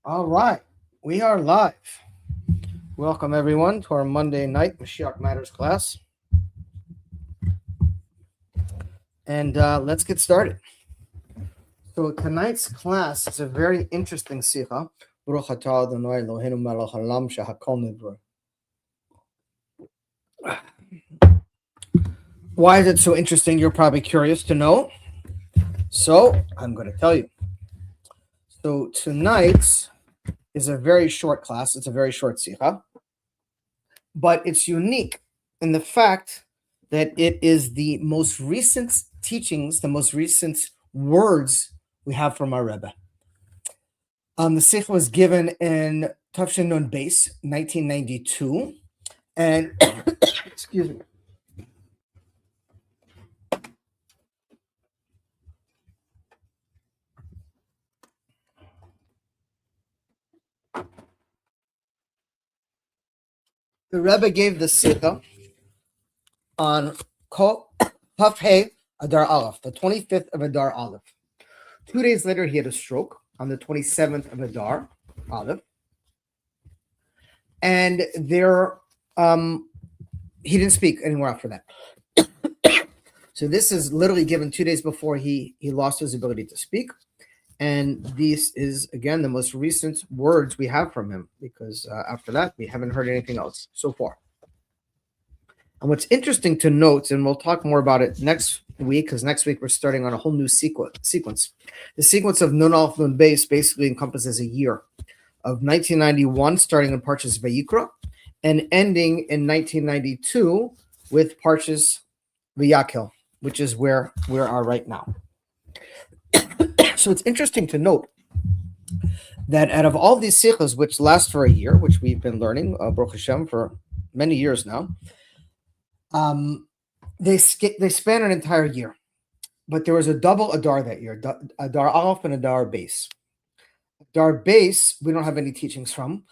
All right, we are live. Welcome everyone to our Monday night Moshiach Matters class, and let's get started. So tonight's class is a very interesting sikha. Baruch atah Adonai Eloheinu melech haolam shehakol nivra. Why is it so interesting? You're probably curious to know. So I'm going to tell you. So tonight's is a very short class. It's a very short sikha, but it's unique in the fact that it is the most recent teachings, the most recent words we have from our Rebbe. The sikha was given in Tafshin Nun Beis, 1992, and excuse me. The Rebbe gave the sikha on Kaf Hey Adar Aleph, the 25th of Adar Aleph. 2 days later, he had a stroke on the 27th of Adar Aleph, and there he didn't speak anymore after that. So this is literally given 2 days before he lost his ability to speak. And this is, again, the most recent words we have from him, because after that, we haven't heard anything else so far. And what's interesting to note, and we'll talk more about it next week, because next week we're starting on a whole new sequence. The sequence of Nun Aleph Nun Beis basically encompasses a year of 1991, starting in Parshas Vayikra, and ending in 1992 with Parshas Vayakhel, which is where we are right now. So it's interesting to note that out of all these sikhas, which last for a year, which we've been learning, Baruch Hashem, for many years now, they span an entire year. But there was a double Adar that year, Adar Aleph and Adar Beis. Adar Beis, we don't have any teachings from,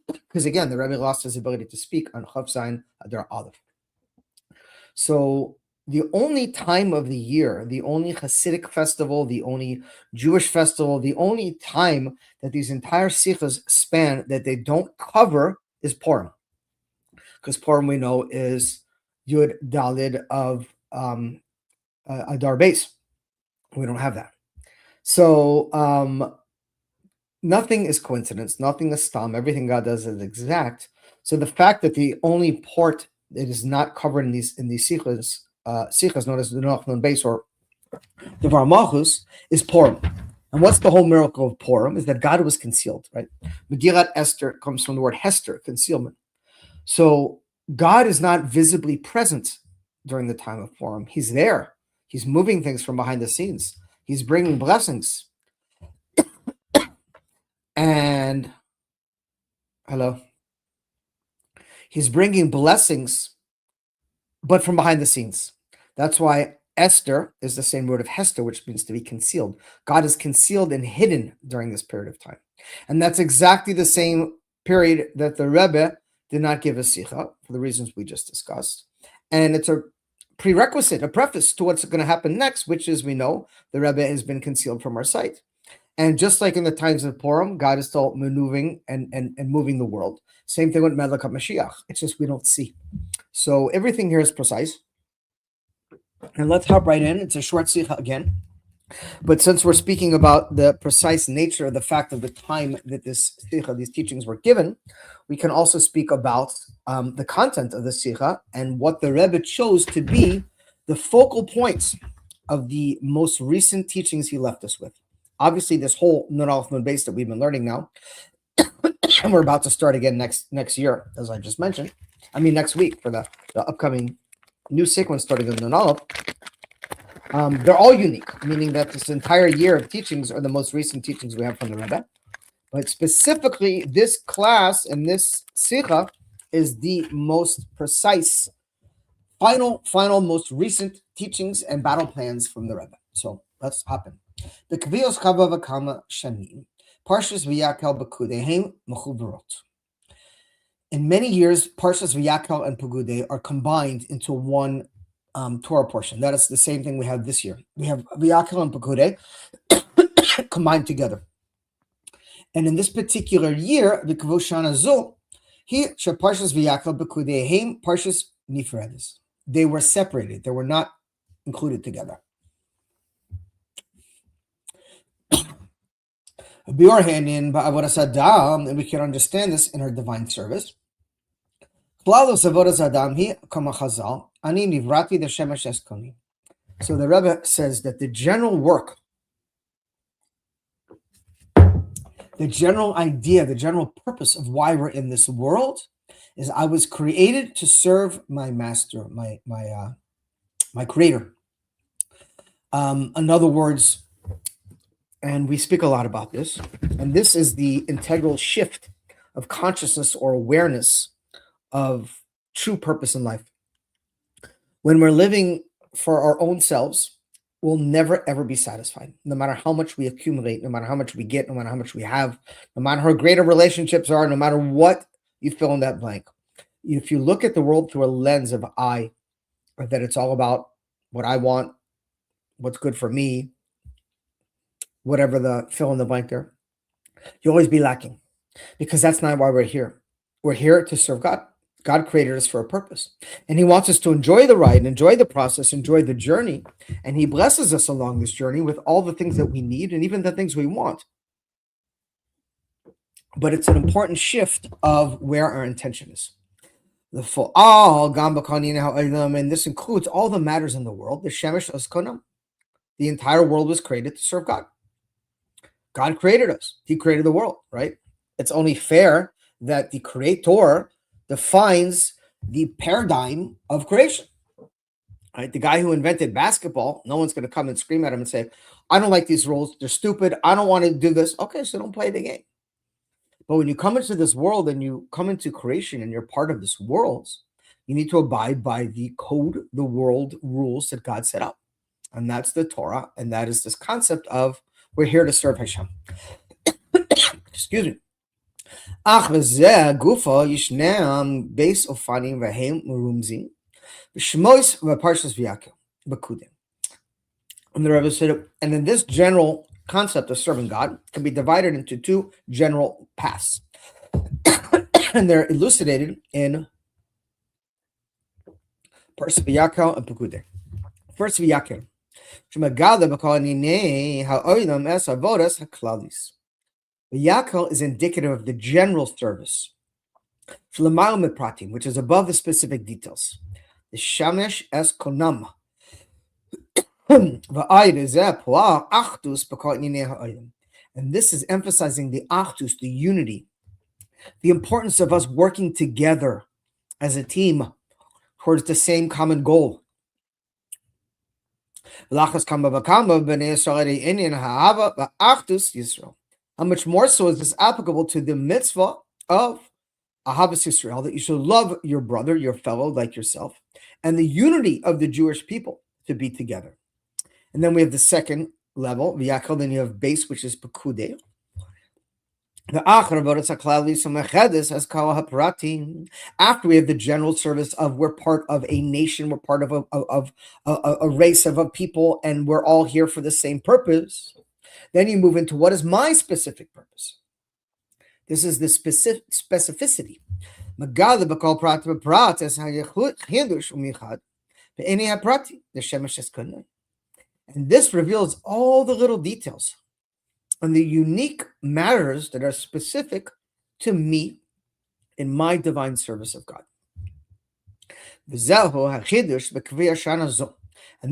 because again, the Rebbe lost his ability to speak on Chav Zayin Adar Aleph. So the only time of the year, the only Hasidic festival, the only Jewish festival, the only time that these entire sikhas span that they don't cover is Purim. Because Purim, we know, is Yud Dalid of Adar Beis. We don't have that. So nothing is coincidence. Nothing is stam. Everything God does is exact. So the fact that the only part that is not covered in these sikhas, known as the Nun Aleph Nun Beis or Devar Malchus, is Purim. And what's the whole miracle of Purim? Is that God was concealed, right? Megillat Esther comes from the word Hester, concealment. So God is not visibly present during the time of Purim. He's there. He's moving things from behind the scenes. He's bringing blessings. And hello. He's bringing blessings, but from behind the scenes. That's why Esther is the same word of Hester, which means to be concealed. God is concealed and hidden during this period of time. And that's exactly the same period that the Rebbe did not give a sikha for the reasons we just discussed. And it's a prerequisite, a preface to what's going to happen next, which is, we know, the Rebbe has been concealed from our sight. And just like in the times of Purim, God is still maneuvering and moving the world. Same thing with Melech Mashiach. It's just we don't see. So everything here is precise. And let's hop right in. It's a short sikha again. But since we're speaking about the precise nature of the fact of the time that this sikha, these teachings were given, we can also speak about the content of the sikha and what the Rebbe chose to be the focal points of the most recent teachings he left us with. Obviously, this whole Nun Aleph Nun Beis that we've been learning now, and we're about to start again next year, as I just mentioned. I mean, next week for the upcoming new sequence starting with Nun Aleph. They're all unique, meaning that this entire year of teachings are the most recent teachings we have from the Rebbe. But specifically, this class and this sikha is the most precise, final, most recent teachings and battle plans from the Rebbe. So let's hop in. The Kvios Chava Vakama Shanim, Parshas Vayakhel B'Kudehem Mechuberot. In many years, Parshas Vayakhel and Pekudei are combined into one Torah portion. That is the same thing we have this year. We have Vayakhel and Pekudei combined together. And in this particular year, the Kvoshana Zo, he Parshas V'Yakel B'Kudehem Parshas Nifredes. They were separated. They were not included together. B'Yorhanin Ba'avodas Adam, and we can understand this in our divine service. Klalos Avodas Adam hi kama Chazal ani nivrati the shemesh eskoni. So the Rebbe says that the general work, the general idea, the general purpose of why we're in this world is I was created to serve my master, my creator. In other words, and we speak a lot about this, and this is the integral shift of consciousness or awareness of true purpose in life. When we're living for our own selves, we'll never, ever be satisfied. No matter how much we accumulate, no matter how much we get, no matter how much we have, no matter how great our relationships are, no matter what you fill in that blank. If you look at the world through a lens of I, or that it's all about what I want, what's good for me, whatever the fill in the blank there, you'll always be lacking, because that's not why we're here. We're here to serve God. God created us for a purpose, and he wants us to enjoy the ride, enjoy the process, enjoy the journey, and he blesses us along this journey with all the things that we need and even the things we want. But it's an important shift of where our intention is. The full and this includes all the matters in the world. The shemesh askonam, the entire world was created to serve God. God created us. He created the world, right? It's only fair that the creator defines the paradigm of creation. Right? The guy who invented basketball, no one's going to come and scream at him and say, I don't like these rules. They're stupid. I don't want to do this. Okay, so don't play the game. But when you come into this world and you come into creation and you're part of this world, you need to abide by the code, the world rules that God set up. And that's the Torah. And that is this concept of we're here to serve Hashem. Excuse me. And the Rebbe said, and then this general concept of serving God can be divided into two general paths. And they're elucidated in Parshas V'Yakel and Pekudei. First V'Yakel. V'Yakel is indicative of the general service, which is above the specific details. The Shamesh es konam. And this is emphasizing the achdus, the unity, the importance of us working together as a team towards the same common goal. How much more so is this applicable to the mitzvah of Ahavas Yisrael, that you should love your brother, your fellow, like yourself, and the unity of the Jewish people to be together. And then we have the second level, V'Yakel, then you have base, which is Pekudei. After we have the general service of we're part of a nation, we're part of a race of people, and we're all here for the same purpose. Then you move into what is my specific purpose. This is the specificity. And this reveals all the little details and the unique matters that are specific to me in my divine service of God. And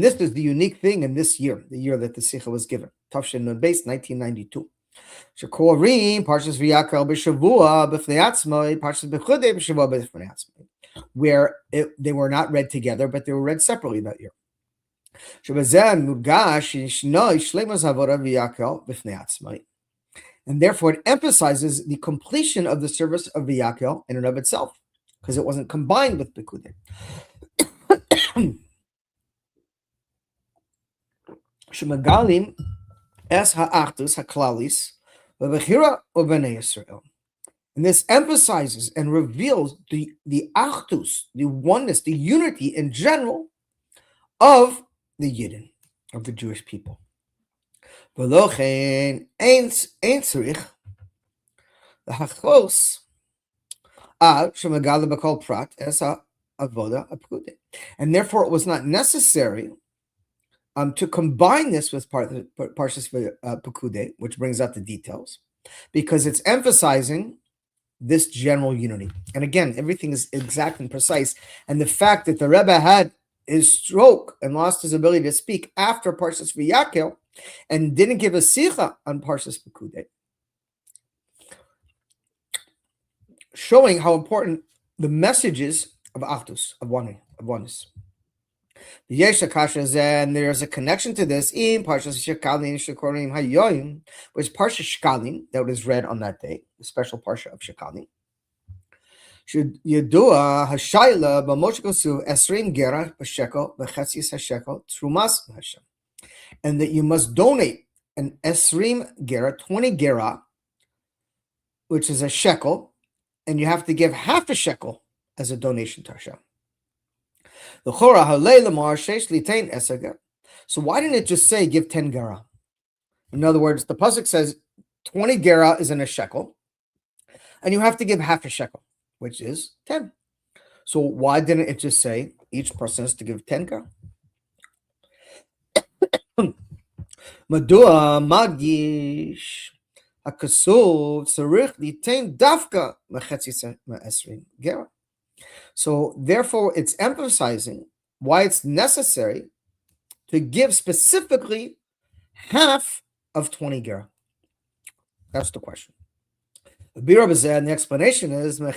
this is the unique thing in this year, the year that the Sikha was given, Tafshin Nun Beis, 1992. Where they were not read together, but they were read separately that year. And therefore it emphasizes the completion of the service of V'Yakel in and of itself, because it wasn't combined with Pekudei. Shemagalim es ha'achdus ha'klalis v'bechira u'bnei Yisrael. And this emphasizes and reveals the achdus, the oneness, the unity in general of the Yidden, of the Jewish people. L'hachos ad shemagala b'kol prat es avoda apkude. And therefore it was not necessary to combine this with Parshas Pekude, which brings out the details, because it's emphasizing this general unity. And again, everything is exact and precise. And the fact that the Rebbe had his stroke and lost his ability to speak after Parshas V'Yakel and didn't give a sicha on Parshas Pekude, showing how important the message is of Achdus, of oneness. And there's a connection to this in Parshas Shekalim Shekorim Hayoim, which is Parsha Shekalim that was read on that day, the special Parsha of Shekalim. Should Yedua Hashayla B'Moshe Kosu Esrim Gera B'Shekel B'Chetzis HaShekel Trumas Hashem, and that you must donate an Esrim Gera, 20 Gera, which is a shekel, and you have to give half a shekel as a donation to Hashem. So why didn't it just say give 10 gera? In other words, the pasuk says 20 gera is in a shekel, and you have to give half a shekel, which is 10. So why didn't it just say each person has to give 10 gera? Madua magish hakasuv tzarich litain dafka mechetzi esrim gera. So therefore, it's emphasizing why it's necessary to give specifically half of 20 gera. That's the question. The explanation is the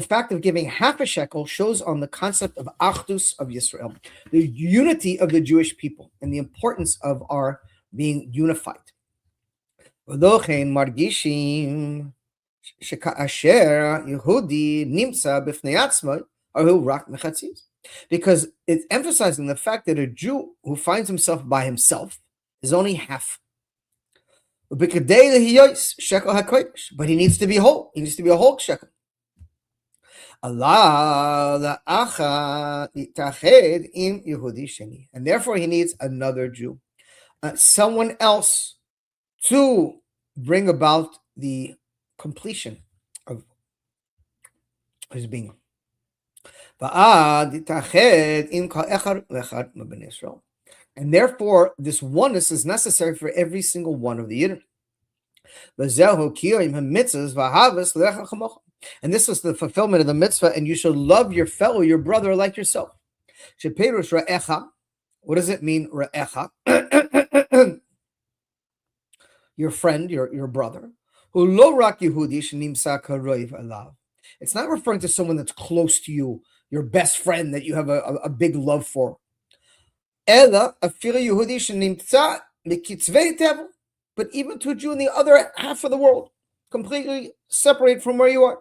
fact of giving half a shekel shows on the concept of Achdus of Yisrael, the unity of the Jewish people, and the importance of our being unified. Because it's emphasizing the fact that a Jew who finds himself by himself is only half. But he needs to be whole. He needs to be a whole shekel. And therefore he needs another Jew, someone else, to bring about the completion of his being. And therefore, this oneness is necessary for every single one of the Yidden. And this is the fulfillment of the mitzvah, and you shall love your fellow, your brother, like yourself. What does it mean, ra'echa? Your friend, your brother. It's not referring to someone that's close to you, your best friend that you have a big love for. But even to a Jew in the other half of the world, completely separate from where you are.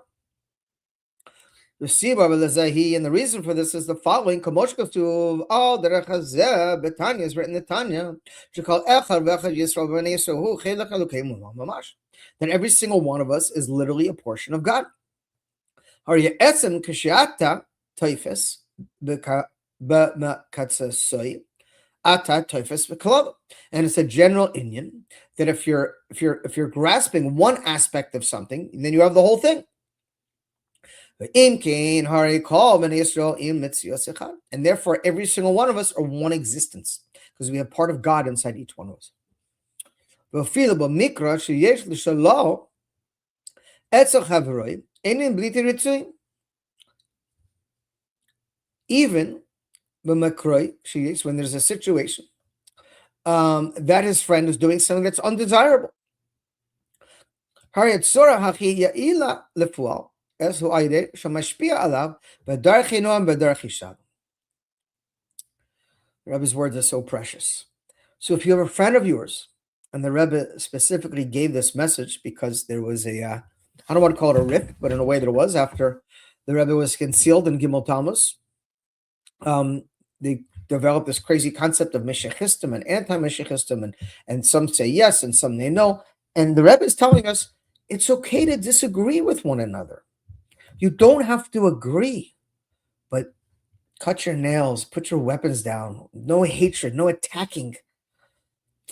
And the reason for this is the following. Betanya is written in Tanya. That every single one of us is literally a portion of God. And it's a general inyan that if you're grasping one aspect of something, then you have the whole thing. And therefore, every single one of us are one existence, because we have part of God inside each one of us. Even when there's a situation that his friend is doing something that's undesirable. The Rebbe's words are so precious. So if you have a friend of yours, and the Rebbe specifically gave this message because there was I don't want to call it a rip, but in a way there was, after the Rebbe was concealed in Gimel Tammuz, they developed this crazy concept of Meshachistim and anti-Meshachistim, and some say yes and some say no. And the Rebbe is telling us it's okay to disagree with one another. You don't have to agree, but cut your nails, put your weapons down, no hatred, no attacking.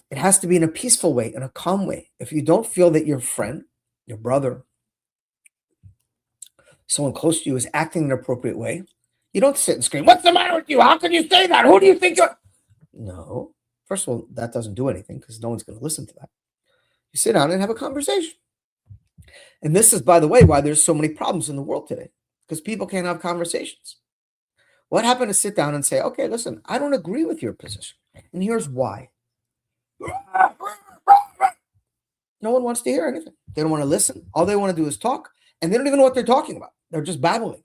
It has to be in a peaceful way, in a calm way. If you don't feel that your friend, your brother, someone close to you is acting in an appropriate way, you don't sit and scream, "What's the matter with you? How can you say that? Who do you think you're?" No. First of all, that doesn't do anything because no one's going to listen to that. You sit down and have a conversation. And this is, by the way, why there's so many problems in the world today, because people can't have conversations. What happened to sit down and say, okay, listen, I don't agree with your position, and here's why. No one wants to hear anything. They don't want to listen. All they want to do is talk, and they don't even know what they're talking about. They're just babbling.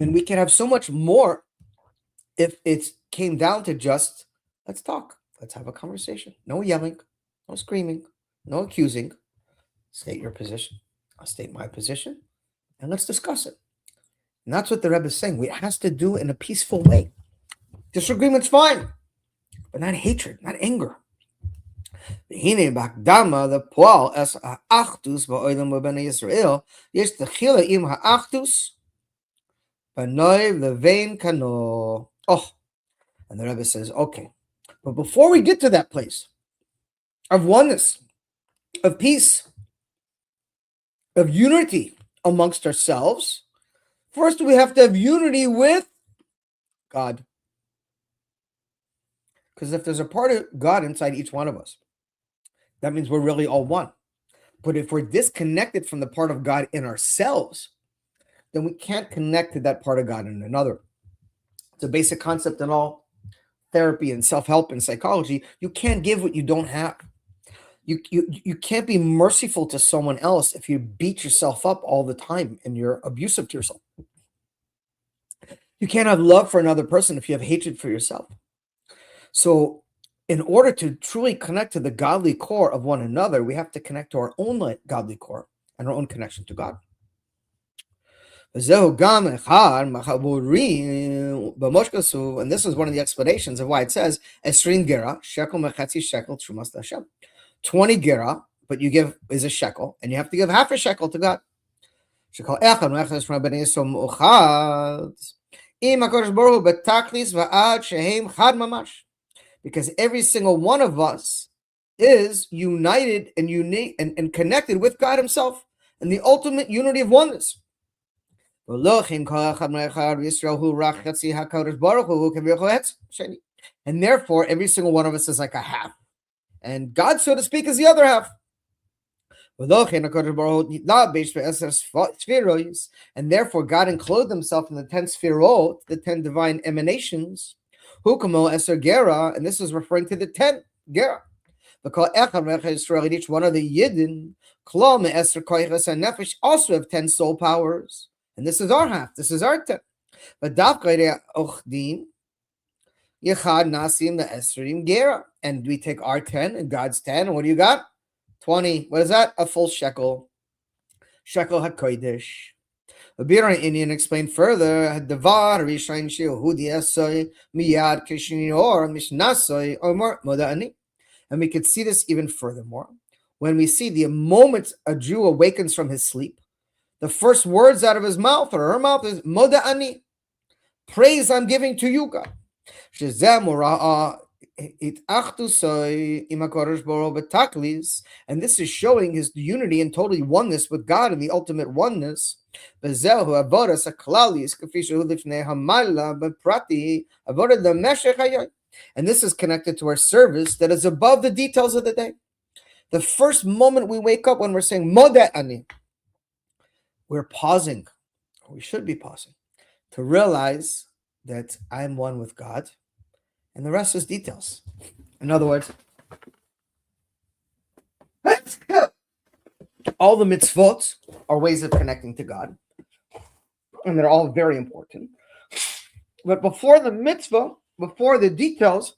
And we can have so much more if it came down to just, let's talk. Let's have a conversation. No yelling, no screaming, no accusing. State your position. I'll state my position, and let's discuss it. And that's what the Rebbe is saying. It has to do in a peaceful way. Disagreement's fine, but not hatred, not anger. The poal es ha'achdus ba'olam u'bnei Yisrael yesh techila im ha'achdus b'noi levein kano. Oh, and the Rebbe says, okay, but before we get to that place of oneness, of peace, of unity amongst ourselves, first we have to have unity with God. Because if there's a part of God inside each one of us, that means we're really all one. But if we're disconnected from the part of God in ourselves, then we can't connect to that part of God in another. It's a basic concept in all therapy and self-help and psychology. You can't give what you don't have. You can't be merciful to someone else if you beat yourself up all the time and you're abusive to yourself. You can't have love for another person if you have hatred for yourself. So in order to truly connect to the godly core of one another, we have to connect to our own godly core and our own connection to God. And this is one of the explanations of why it says Esrin Gera, shekel mechatzi shekel trumas Hashem. 20 gera, but you give is a shekel, and you have to give half a shekel to God. Because every single one of us is united and unique and connected with God Himself in the ultimate unity of oneness. And therefore, every single one of us is like a half. And God, so to speak, is the other half. And therefore, God enclosed Himself in the 10 sphirot, the 10 divine emanations. And this is referring to the 10 gera. Each one of the Yidden also have 10 soul powers. And this is our half. This is our 10. But and we take our 10 and God's 10. And what do you got? 20. What is that? A full shekel. Shekel HaKodesh. The Biran Indian explained further, and we could see this even furthermore. When we see the moment a Jew awakens from his sleep, the first words out of his mouth or her mouth is Moda'ani. Praise I'm giving to you, God. And this is showing his unity and total oneness with God in the ultimate oneness. And this is connected to our service that is above the details of the day. The first moment we wake up when we're saying Modeh Ani, we're pausing, or we should be pausing, to realize that I'm one with God, and the rest is details. In other words, all the mitzvot are ways of connecting to God, and they're all very important. But before the mitzvah, before the details,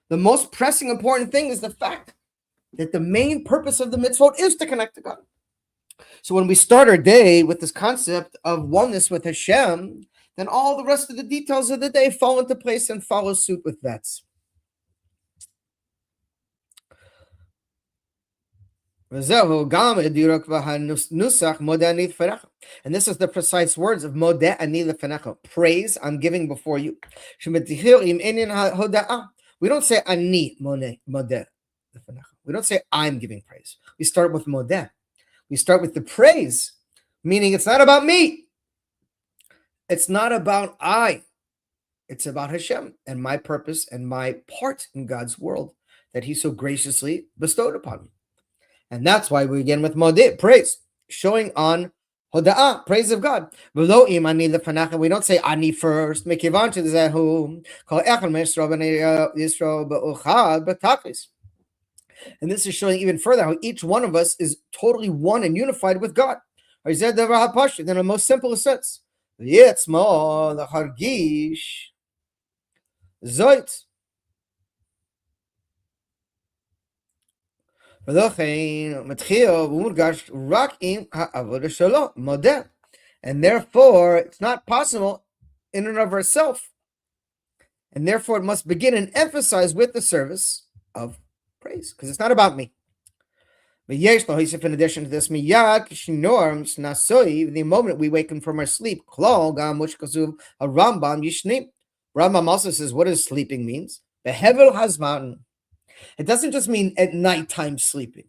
the most pressing important thing is the fact that the main purpose of the mitzvot is to connect to God. So when we start our day with this concept of oneness with Hashem, then all the rest of the details of the day fall into place and follow suit with that. And this is the precise words of Modeh Ani Lefanecha. Praise I'm giving before you. We don't say ani modeh. We don't say I'm giving praise. We start with modeh. We start with the praise, meaning it's not about me. It's not about I. It's about Hashem and my purpose and my part in God's world that He so graciously bestowed upon me. And that's why we begin with modeh, praise, showing on hoda'ah, praise of God. Below im ani lefanach, we don't say ani first. Mekivan shezehu kol echad me'Yisrael b'nei Yisrael b'uchad b'tachlis. And this is showing even further how each one of us is totally one and unified with God. In the most simplest sense. Yitzmo l'chargish zoit. And therefore, it's not possible in and of itself. And therefore, it must begin and emphasize with the service of praise, because it's not about me. But in addition to this, the moment we waken from our sleep, Rambam also says, what does sleeping means? Behevel hazman. It doesn't just mean at nighttime sleeping.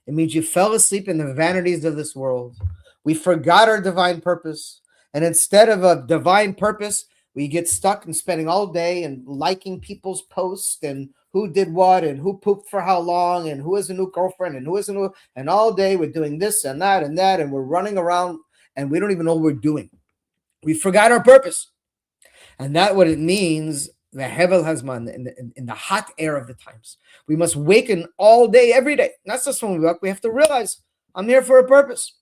It means you fell asleep in the vanities of this world. We forgot our divine purpose. And instead of a divine purpose, we get stuck in spending all day and liking people's posts and who did what and who pooped for how long and who has a new girlfriend and who isn't. And all day we're doing this and that and that. And we're running around and we don't even know what we're doing. We forgot our purpose. And that's what it means. The Hevel Hazman, in the hot air of the times. We must waken all day, every day. Not just when we work. We have to realize I'm here for a purpose.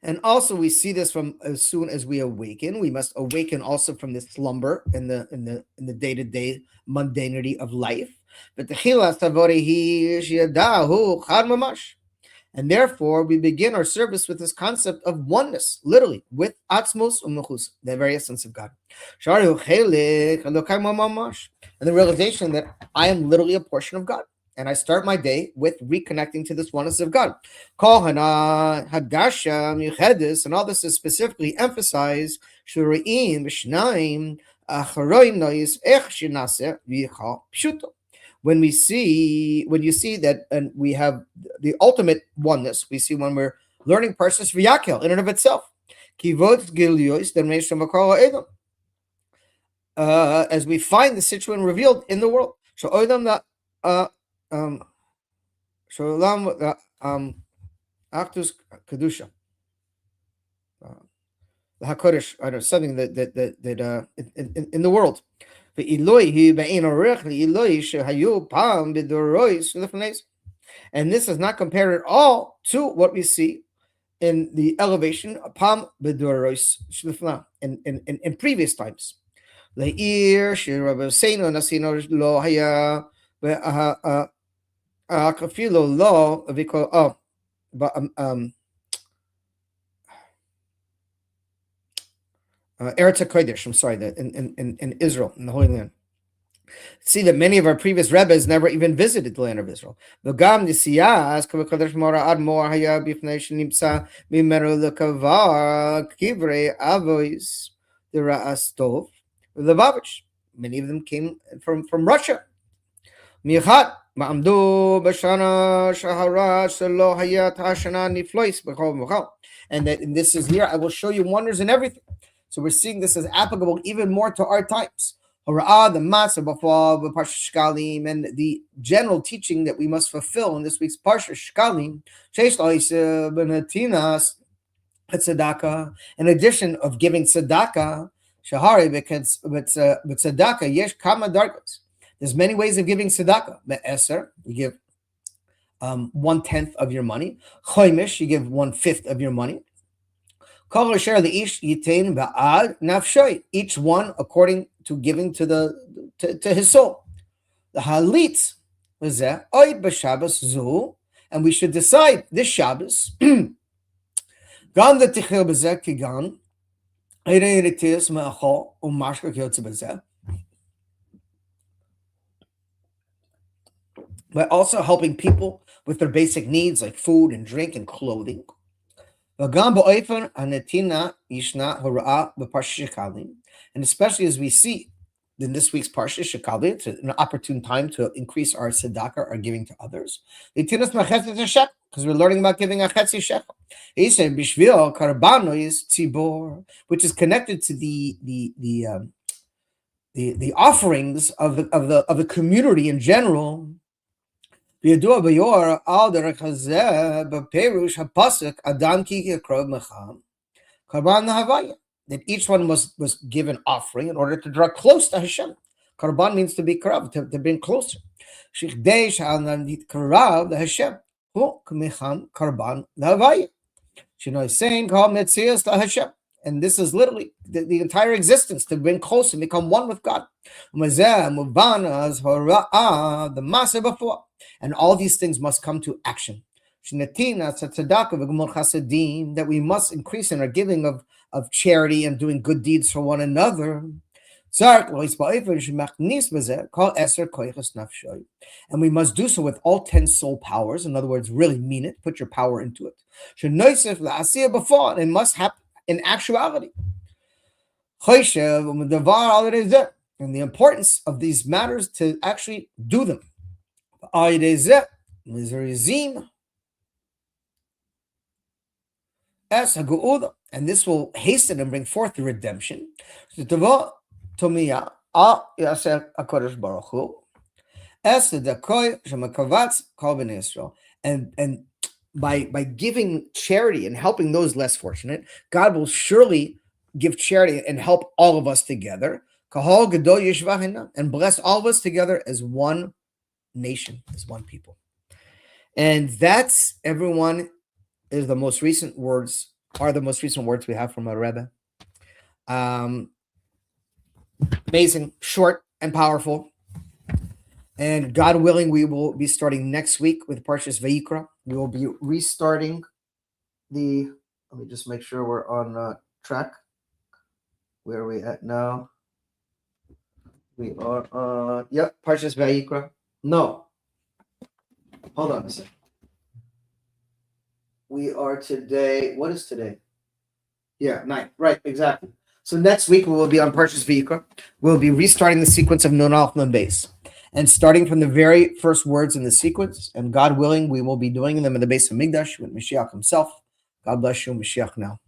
And also we see this from as soon as we awaken. We must awaken also from this slumber in the day-to-day mundanity of life. But the and therefore, we begin our service with this concept of oneness, literally, with Atzmos Umechus, the very essence of God. And the realization that I am literally a portion of God. And I start my day with reconnecting to this oneness of God. And all this is specifically emphasized when you see that, and we have the ultimate oneness, we see when we're learning Parshas V'Yakel in and of itself. As we find the situation revealed in the world. Actus Kedusha. The HaKodesh, I don't know, something that in the world. And this is not compared at all to what we see in the elevation Pam in previous times. Eretz HaKodesh, I'm sorry, in Israel, in the Holy Land. See that many of our previous rebbes never even visited the land of Israel. Many of them came from Russia. And that and this is here, I will show you wonders in everything. So we're seeing this as applicable even more to our times. The matzah b'fal b'parsha Shkalim, and the general teaching that we must fulfill in this week's parsha Shkalim, tzedakah, in addition of giving tzedakah, shahari, because with tzedakah yesh kama darkas. There's many ways of giving tzedakah. Be'eser, you give 1/10 of your money. Choimish, you give 1/5 of your money. Each one according to giving to his soul. The halit and we should decide this Shabbos. By also helping people with their basic needs like food and drink and clothing. וגם באופן הנתינה ישנה הוראה בפרשת שקלים, and especially as we see in this week's parsha Shekalim, it's an opportune time to increase our tzedakah, our giving to others. Because we're learning about giving a chetzi shekel. Bishvil karbano is tzibor, which is connected to the offerings of the community in general. וידוע ביור על דרך הזה בפירוש הפסוק אדם כי יקרוב מחם קרבן להוויה, that each one was given offering in order to draw close to Hashem. Karban means to be karav, to bring closer. Shichdei sha'alam nitkarab leHashem hu k'mecham karban lehavaya. Shino is saying kol metzias leHashem, and this is literally the entire existence, to bring close and become one with God. Umazeh muban az hora'ah, the masa before, and all these things must come to action. That we must increase in our giving of charity and doing good deeds for one another. And we must do so with all 10 soul powers. In other words, really mean it. Put your power into it. And it must happen in actuality. And the importance of these matters to actually do them. And this will hasten and bring forth the redemption. And by giving charity and helping those less fortunate, God will surely give charity and help all of us together, and bless all of us together as one nation, as one people. And that's, everyone, are the most recent words we have from our Rebbe. Amazing, short and powerful. And God willing, we will be starting next week with Parshas Vayikra. We will be restarting let me just make sure we're on track. Where are we at now? We are on, Parshas Vayikra. No. Hold on a second. We are today, what is today? 9, right, exactly. So next week we will be on Parshas Vayikra. We'll be restarting the sequence of Nun Aleph Nun Beis, and starting from the very first words in the sequence, and God willing, we will be doing them in the base of Migdash with Moshiach himself. God bless you, Moshiach now.